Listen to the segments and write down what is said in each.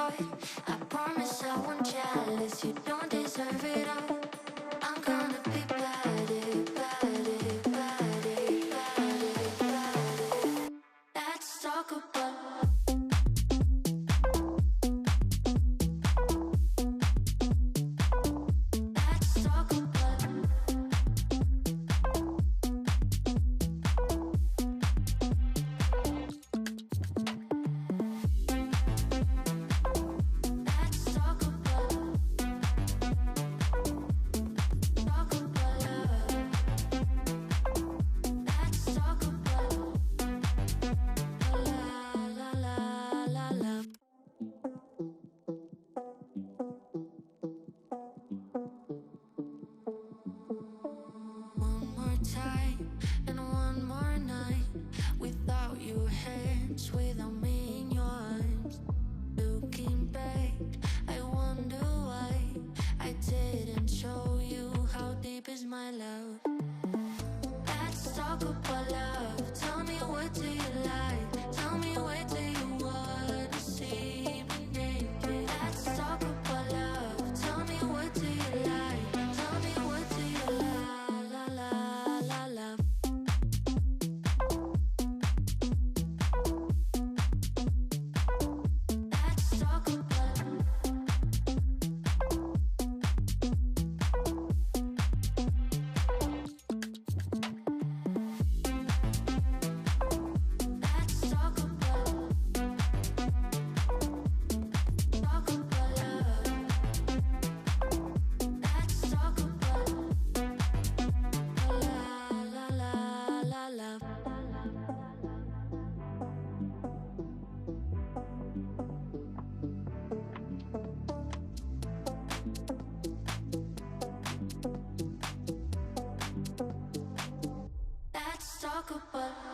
thought. I promise I won't jealous. You don't deserve it all. I'm gonna be bad, bad, bad, bad, bad. Let's talk about.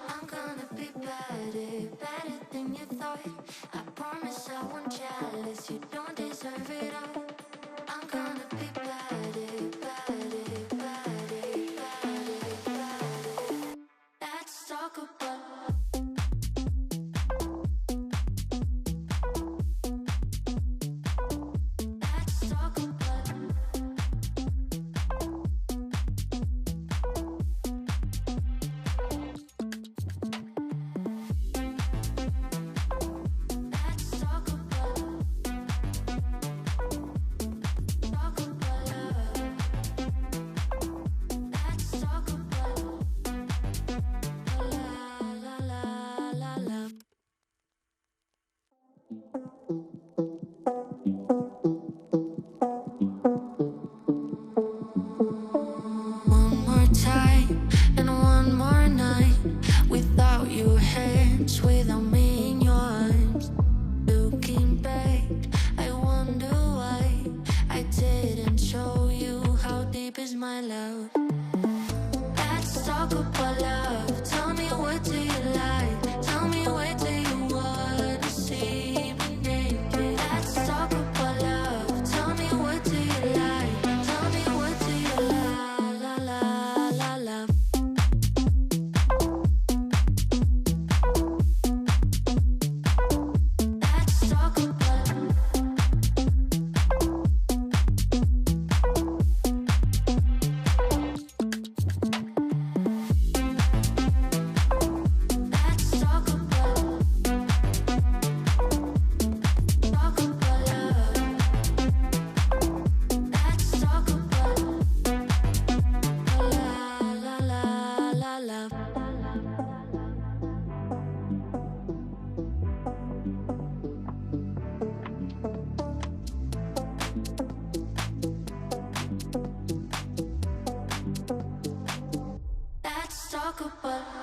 I'm gonna be better, better than you thought. I promise I won't jealous. You don't deserve it all. I'm gonna be better, better, better, better, better. Let's talk about.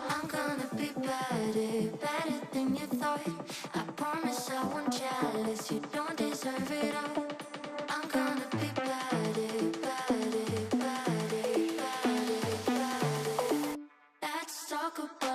I'm gonna be better, better than you thought. I promise I won't jealous. You don't deserve it all. I'm gonna be better, better, better, better, better. Let's talk about.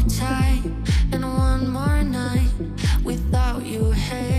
time and one more night without your hair.